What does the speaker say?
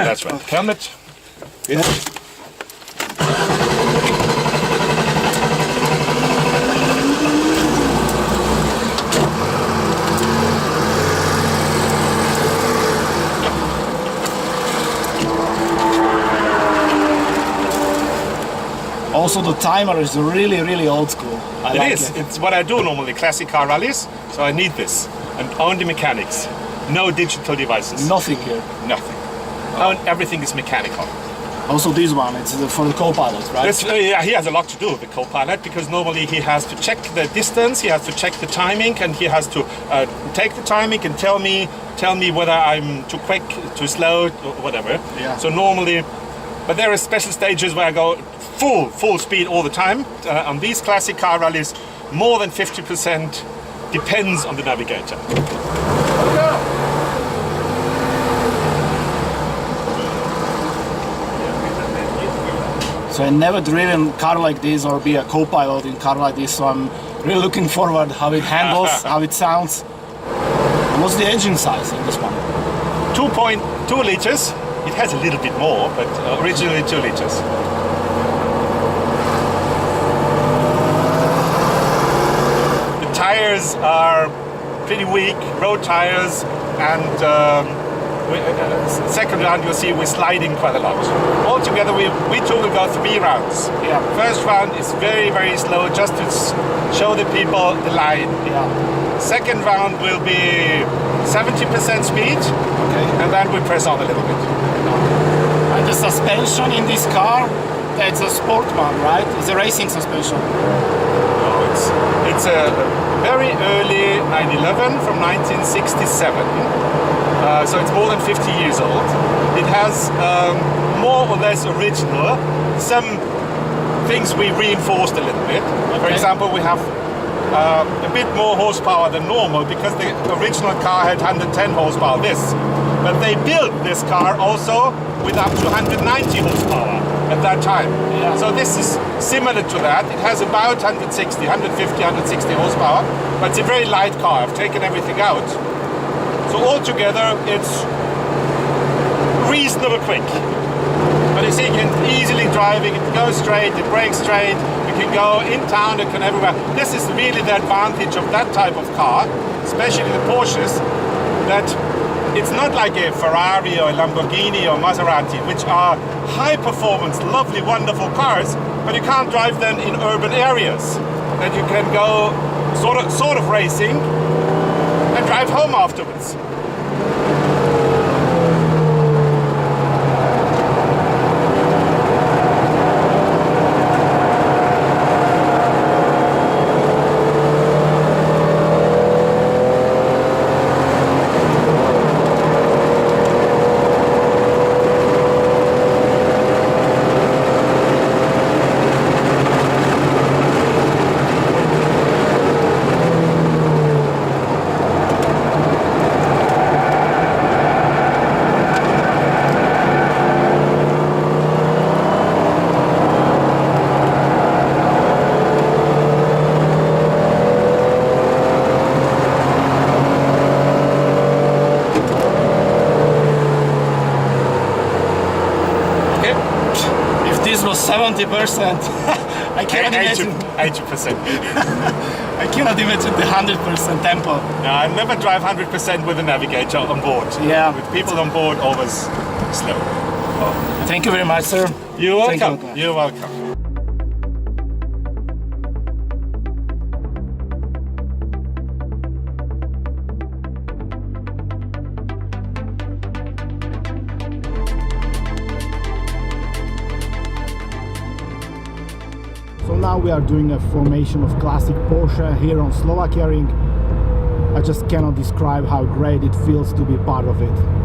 That's right. Okay. Helmet. Yes. Also, the timer is really old school. I like It is. It's what I do normally, classic car rallies. So I need this. And only mechanics. No digital devices. Nothing here. Nothing. Everything is mechanical. Also, this one, it's for the co-pilot, right? Yeah, he has a lot to do with the co-pilot because normally he has to check the distance, he has to check the timing, and he has to take the timing and tell me whether I'm too quick, too slow, or whatever. Yeah. So normally, but there are special stages where I go full speed all the time. On these classic car rallies, more than 50% depends on the navigator. So I never driven a car like this or be a co-pilot in a car like this, so I'm really looking forward how it handles, how it sounds. And what's the engine size in this one? 2.2 liters. It has a little bit more, but originally 2 liters. The tires are pretty weak, road tires, and second round you'll see we're sliding quite a lot. Altogether we two will go 3 rounds. Yeah. First round is very slow just to show the people the line. Yeah. Second round will be 70% speed, Okay. and then we press on a little bit. And the suspension in this car, that's a sport one, right? It's a racing suspension. No, it's a very early 911 from 1967. So it's more than 50 years old. It has more or less original. Some things we reinforced a little bit. For Okay. example, we have a bit more horsepower than normal because the original car had 110 horsepower. But they built this car also with up to 190 horsepower at that time. Yeah. So this is similar to that. It has about 150, 160 horsepower, but it's a very light car. I've taken everything out. So altogether, it's reasonably quick. But you see, you can easily drive it, it goes straight, it brakes straight, you can go in town, it can everywhere. This is really the advantage of that type of car, especially the Porsches, that it's not like a Ferrari or a Lamborghini or Maserati, which are high performance, lovely, wonderful cars, but you can't drive them in urban areas. And you can go sort of racing and drive home afterwards. This was 70%. I cannot imagine. 80%. I cannot imagine the 100% tempo. No, I never drive 100% with a navigator on board. Yeah. With people on board, always slow. Thank you very much, sir. You're welcome. Thank you. You're welcome. So now we are doing a formation of classic Porsche here on Slovakia Ring. I just cannot describe how great it feels to be part of it.